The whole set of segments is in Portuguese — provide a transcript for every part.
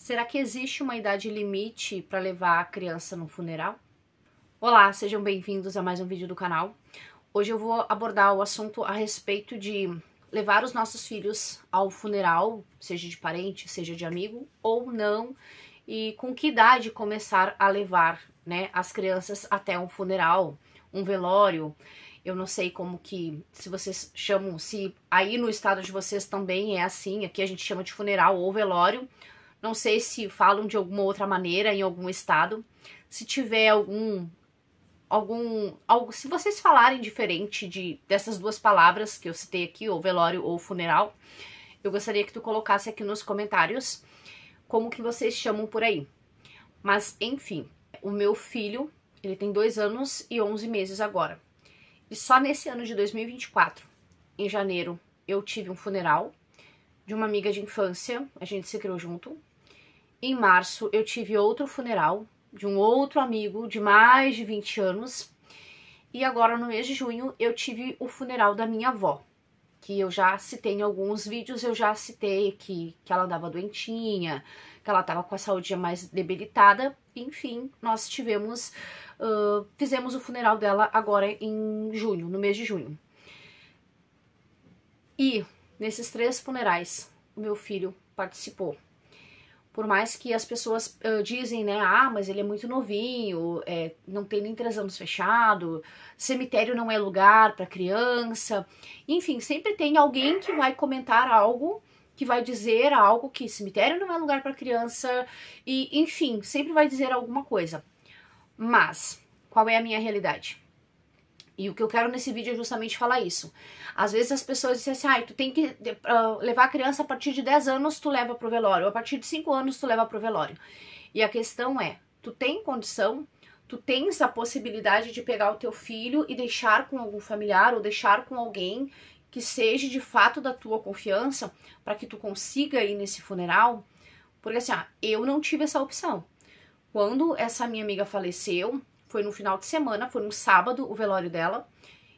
Será que existe uma idade limite para levar a criança no funeral? Olá, sejam bem-vindos a mais um vídeo do canal. Hoje eu vou abordar o assunto a respeito de levar os nossos filhos ao funeral, seja de parente, seja de amigo ou não, e com que idade começar a levar, né, as crianças até um funeral, um velório. Eu não sei como que, se vocês chamam, se aí no estado de vocês também é assim, aqui a gente chama de funeral ou velório. Não sei se falam de alguma outra maneira em algum estado. Se tiver se vocês falarem diferente dessas duas palavras que eu citei aqui, ou velório ou funeral, eu gostaria que tu colocasse aqui nos comentários como que vocês chamam por aí. Mas, enfim, o meu filho, ele tem 2 anos e 11 meses agora. E só nesse ano de 2024, em janeiro, eu tive um funeral de uma amiga de infância, a gente se criou junto. Em março, eu tive outro funeral de um outro amigo de mais de 20 anos. E agora, no mês de junho, eu tive o funeral da minha avó, que eu já citei em alguns vídeos, eu já citei que ela andava doentinha, que ela estava com a saúde mais debilitada. Enfim, nós fizemos o funeral dela agora em junho, no mês de junho. E nesses 3 funerais, o meu filho participou. Por mais que as pessoas dizem, né, mas ele é muito novinho, não tem nem 3 anos fechado, cemitério não é lugar para criança. Enfim, sempre tem alguém que vai comentar algo, que vai dizer algo, que cemitério não é lugar para criança, e enfim, sempre vai dizer alguma coisa. Mas, qual é a minha realidade? E o que eu quero nesse vídeo é justamente falar isso. Às vezes as pessoas dizem assim, tu tem que levar a criança a partir de 10 anos, tu leva pro velório. Ou a partir de 5 anos, tu leva pro velório. E a questão é, tu tem condição, tu tens a possibilidade de pegar o teu filho e deixar com algum familiar ou deixar com alguém que seja de fato da tua confiança para que tu consiga ir nesse funeral? Porque assim, eu não tive essa opção. Quando essa minha amiga faleceu, foi no final de semana, foi no sábado o velório dela,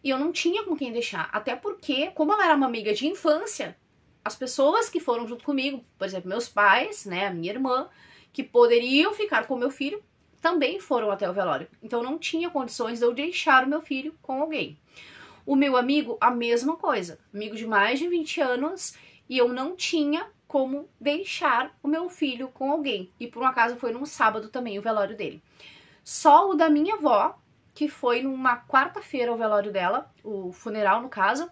e eu não tinha com quem deixar. Até porque, como ela era uma amiga de infância, as pessoas que foram junto comigo, por exemplo, meus pais, né, a minha irmã, que poderiam ficar com o meu filho, também foram até o velório. Então não tinha condições de eu deixar o meu filho com alguém. O meu amigo, a mesma coisa. Amigo de mais de 20 anos, e eu não tinha como deixar o meu filho com alguém. E por um acaso foi num sábado também o velório dele. Só o da minha avó, que foi numa quarta-feira o velório dela, o funeral no caso,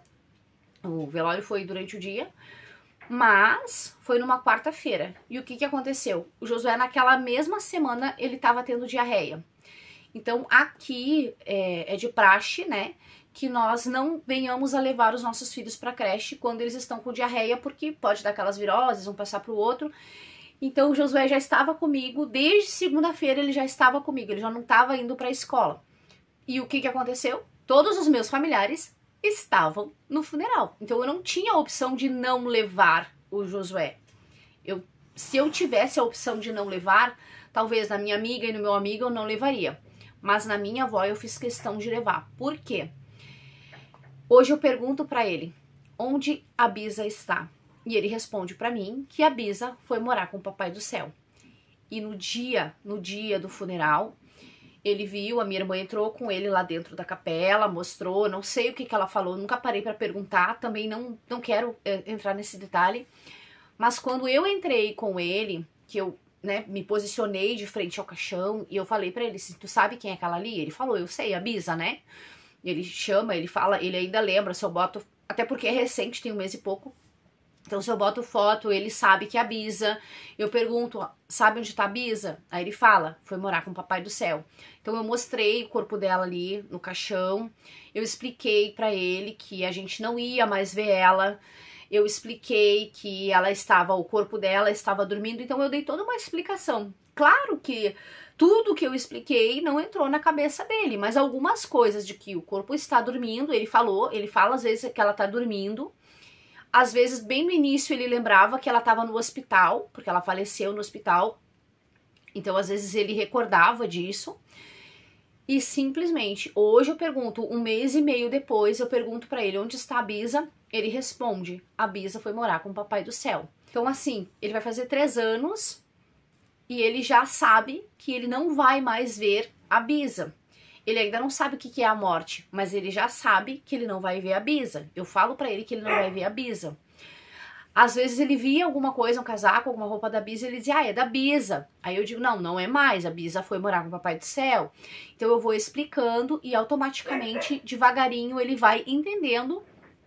o velório foi durante o dia, mas foi numa quarta-feira. E o que aconteceu? O Josué naquela mesma semana ele tava tendo diarreia. Então aqui é de praxe, né, que nós não venhamos a levar os nossos filhos para creche quando eles estão com diarreia, porque pode dar aquelas viroses, um passar pro outro. Então o Josué já estava comigo, desde segunda-feira ele já estava comigo, ele já não estava indo para a escola. E o que aconteceu? Todos os meus familiares estavam no funeral. Então eu não tinha a opção de não levar o Josué. Se eu tivesse a opção de não levar, talvez na minha amiga e no meu amigo eu não levaria. Mas na minha avó eu fiz questão de levar. Por quê? Hoje eu pergunto para ele, onde a Bisa está? E ele responde pra mim que a Bisa foi morar com o Papai do Céu. E no dia do funeral, ele viu, a minha irmã entrou com ele lá dentro da capela, mostrou, não sei o que ela falou, nunca parei pra perguntar, também não quero entrar nesse detalhe. Mas quando eu entrei com ele, que eu, né, me posicionei de frente ao caixão, e eu falei pra ele, tu sabe quem é aquela ali? Ele falou, eu sei, a Bisa, né? Ele chama, ele fala, ele ainda lembra, se eu boto, até porque é recente, tem 1 mês e pouco. Então, se eu boto foto, ele sabe que é a Bisa. Eu pergunto, sabe onde tá a Bisa? Aí ele fala, foi morar com o Papai do Céu. Então, eu mostrei o corpo dela ali no caixão. Eu expliquei pra ele que a gente não ia mais ver ela. Eu expliquei que o corpo dela estava dormindo. Então, eu dei toda uma explicação. Claro que tudo que eu expliquei não entrou na cabeça dele, mas algumas coisas de que o corpo está dormindo, ele fala às vezes que ela tá dormindo. Às vezes, bem no início, ele lembrava que ela estava no hospital, porque ela faleceu no hospital. Então, às vezes, ele recordava disso. E simplesmente, hoje eu pergunto, 1 mês e meio depois, eu pergunto pra ele, onde está a Bisa? Ele responde, a Bisa foi morar com o Papai do Céu. Então, assim, ele vai fazer 3 anos e ele já sabe que ele não vai mais ver a Bisa. Ele ainda não sabe o que é a morte, mas ele já sabe que ele não vai ver a Bisa. Eu falo pra ele que ele não vai ver a Bisa. Às vezes ele via alguma coisa, um casaco, alguma roupa da Bisa, e ele dizia, ah, é da Bisa. Aí eu digo, não, não é mais, a Bisa foi morar com o Papai do Céu. Então eu vou explicando e automaticamente, devagarinho, ele vai entendendo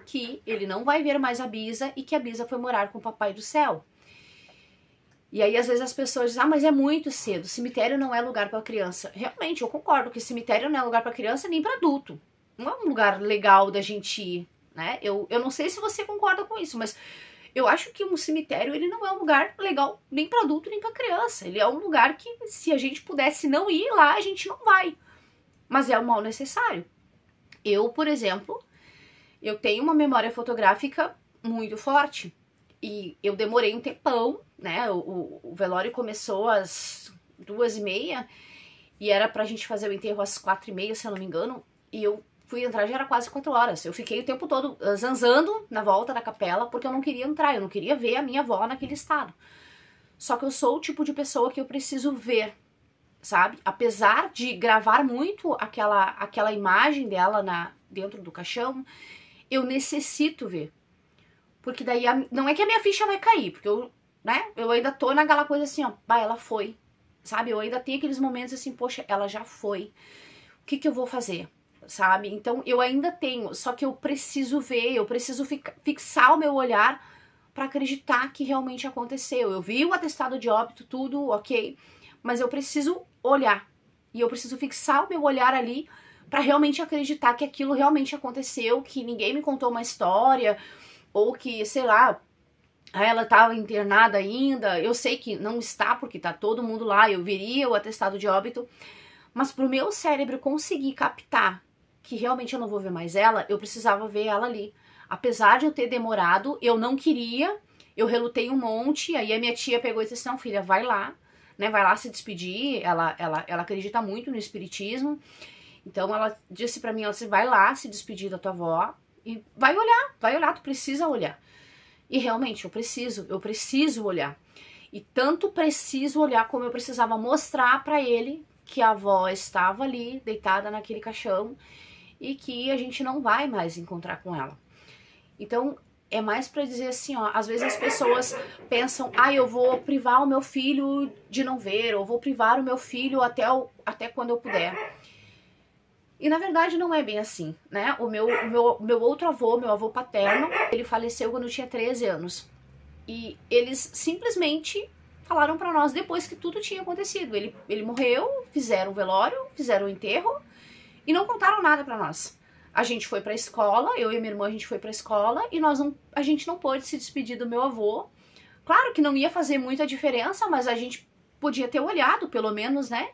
que ele não vai ver mais a Bisa e que a Bisa foi morar com o Papai do Céu. E aí às vezes as pessoas dizem, ah, mas é muito cedo, cemitério não é lugar para criança. Realmente, eu concordo que cemitério não é lugar para criança nem para adulto. Não é um lugar legal da gente ir, né? Eu não sei se você concorda com isso, mas eu acho que um cemitério, ele não é um lugar legal nem para adulto nem para criança. Ele é um lugar que, se a gente pudesse não ir lá, a gente não vai. Mas é um mal necessário. Eu, por exemplo, eu tenho uma memória fotográfica muito forte. E eu demorei um tempão, né? O velório começou às 2h30 e era pra gente fazer o enterro às 4h30, se eu não me engano. E eu fui entrar, já era quase 4 horas. Eu fiquei o tempo todo zanzando na volta da capela porque eu não queria entrar, eu não queria ver a minha avó naquele estado. Só que eu sou o tipo de pessoa que eu preciso ver, sabe? Apesar de gravar muito aquela imagem dela dentro do caixão, eu necessito ver. Porque daí, não é que a minha ficha vai cair, porque eu ainda tô naquela coisa assim, ó, bah, ela foi, sabe? Eu ainda tenho aqueles momentos assim, poxa, ela já foi. O que eu vou fazer, sabe? Então, eu ainda tenho, só que eu preciso ver, eu preciso fixar o meu olhar pra acreditar que realmente aconteceu. Eu vi o atestado de óbito, tudo ok, mas eu preciso olhar. E eu preciso fixar o meu olhar ali pra realmente acreditar que aquilo realmente aconteceu, que ninguém me contou uma história, ou que, sei lá, ela estava internada ainda. Eu sei que não está, porque tá todo mundo lá, eu veria o atestado de óbito, mas pro meu cérebro conseguir captar que realmente eu não vou ver mais ela, eu precisava ver ela ali. Apesar de eu ter demorado, eu não queria, eu relutei um monte, aí a minha tia pegou e disse assim, não, filha, vai lá, né, vai lá se despedir, ela acredita muito no espiritismo, então ela disse pra mim, ela disse, vai lá se despedir da tua avó, e vai olhar, tu precisa olhar. E realmente, eu preciso olhar. E tanto preciso olhar como eu precisava mostrar pra ele que a avó estava ali, deitada naquele caixão, e que a gente não vai mais encontrar com ela. Então, é mais pra dizer assim, ó, às vezes as pessoas pensam, ah, eu vou privar o meu filho de não ver, ou vou privar o meu filho até quando eu puder. E na verdade não é bem assim, né? O meu outro avô, meu avô paterno, ele faleceu quando eu tinha 13 anos. E eles simplesmente falaram pra nós depois que tudo tinha acontecido. Ele morreu, fizeram o velório, fizeram o enterro e não contaram nada pra nós. A gente foi pra escola, eu e minha irmã, a gente foi pra escola e a gente não pôde se despedir do meu avô. Claro que não ia fazer muita diferença, mas a gente podia ter olhado, pelo menos, né?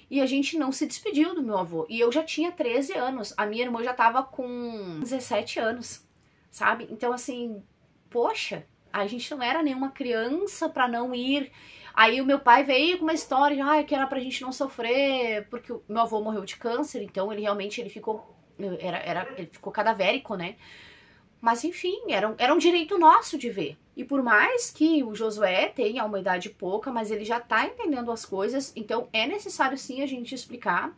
E a gente não se despediu do meu avô. E eu já tinha 13 anos. A minha irmã já tava com 17 anos, sabe? Então, assim, poxa, a gente não era nenhuma criança pra não ir. Aí o meu pai veio com uma história, que era pra gente não sofrer, porque o meu avô morreu de câncer, então ele realmente ele ficou cadavérico, né? Mas enfim, era um direito nosso de ver. E por mais que o Josué tenha uma idade pouca, mas ele já tá entendendo as coisas, então é necessário sim a gente explicar.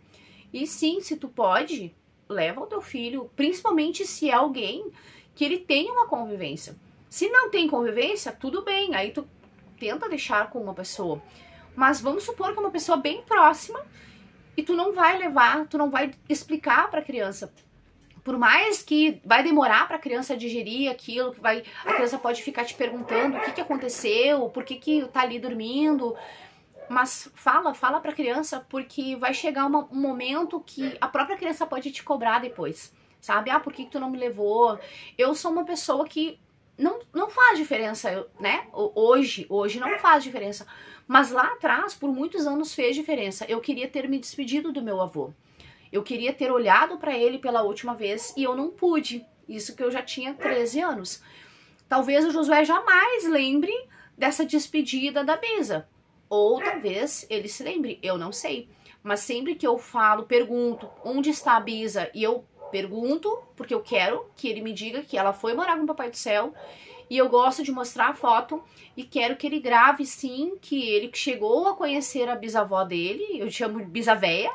E sim, se tu pode, leva o teu filho, principalmente se é alguém que ele tenha uma convivência. Se não tem convivência, tudo bem, aí tu tenta deixar com uma pessoa. Mas vamos supor que é uma pessoa bem próxima e tu não vai levar, tu não vai explicar pra criança. Por mais que vai demorar para a criança digerir aquilo, a criança pode ficar te perguntando o que aconteceu, por que tá ali dormindo, mas fala para a criança, porque vai chegar um momento que a própria criança pode te cobrar depois, sabe? Ah, por que tu não me levou? Eu sou uma pessoa que não faz diferença, né? Hoje não faz diferença, mas lá atrás, por muitos anos fez diferença. Eu queria ter me despedido do meu avô. Eu queria ter olhado pra ele pela última vez e eu não pude. Isso que eu já tinha 13 anos. Talvez o Josué jamais lembre dessa despedida da Bisa. Ou talvez ele se lembre, eu não sei. Mas sempre que eu pergunto onde está a Bisa, e eu pergunto porque eu quero que ele me diga que ela foi morar com o Papai do Céu e eu gosto de mostrar a foto e quero que ele grave sim que ele chegou a conhecer a bisavó dele, eu chamo de bisavéia,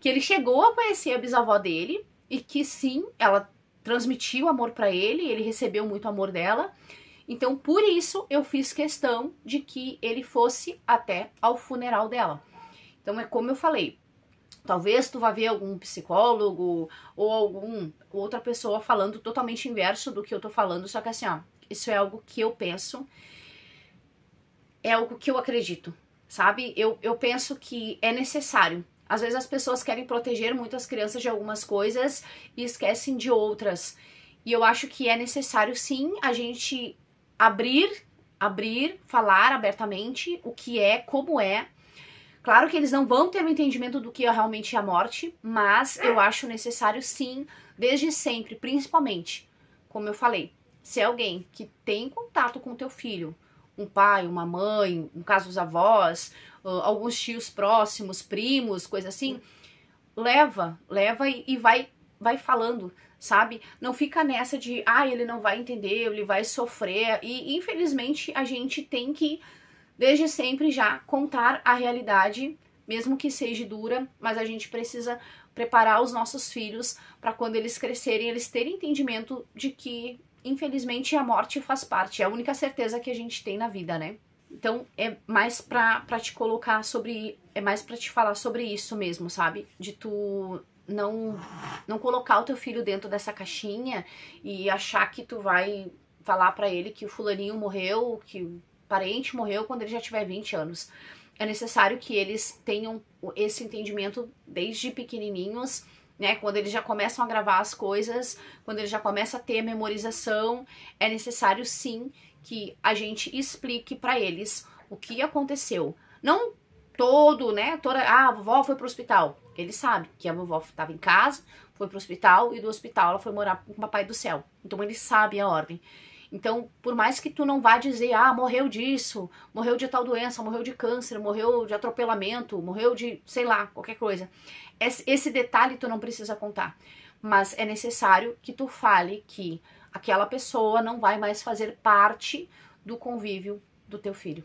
que ele chegou a conhecer a bisavó dele e que sim, ela transmitiu amor para ele recebeu muito amor dela. Então, por isso, eu fiz questão de que ele fosse até ao funeral dela. Então, é como eu falei, talvez tu vá ver algum psicólogo ou outra pessoa falando totalmente inverso do que eu tô falando, só que assim, ó, isso é algo que eu penso, é algo que eu acredito, sabe? Eu penso que é necessário. Às vezes as pessoas querem proteger muito as crianças de algumas coisas e esquecem de outras. E eu acho que é necessário, sim, a gente abrir, falar abertamente o que é, como é. Claro que eles não vão ter um entendimento do que é realmente a morte, mas eu acho necessário, sim, desde sempre, principalmente, como eu falei, se é alguém que tem contato com o teu filho, um pai, uma mãe, no caso os avós, alguns tios próximos, primos, coisa assim, leva e vai falando, sabe? Não fica nessa de, ele não vai entender, ele vai sofrer. E infelizmente a gente tem que, desde sempre já, contar a realidade, mesmo que seja dura, mas a gente precisa preparar os nossos filhos para quando eles crescerem, eles terem entendimento de que, infelizmente, a morte faz parte, é a única certeza que a gente tem na vida, né? Então, é mais pra te colocar sobre... É mais pra te falar sobre isso mesmo, sabe? De tu não colocar o teu filho dentro dessa caixinha e achar que tu vai falar pra ele que o fulaninho morreu, que o parente morreu quando ele já tiver 20 anos. É necessário que eles tenham esse entendimento desde pequenininhos, né? Quando eles já começam a gravar as coisas, quando eles já começam a ter a memorização, é necessário sim que a gente explique pra eles o que aconteceu. Não todo, né? A vovó foi pro hospital. Ele sabe que a vovó estava em casa, foi pro hospital e do hospital ela foi morar com o papai do céu. Então ele sabe a ordem. Então, por mais que tu não vá dizer, morreu disso, morreu de tal doença, morreu de câncer, morreu de atropelamento, morreu de, sei lá, qualquer coisa. Esse detalhe tu não precisa contar. Mas é necessário que tu fale que aquela pessoa não vai mais fazer parte do convívio do teu filho.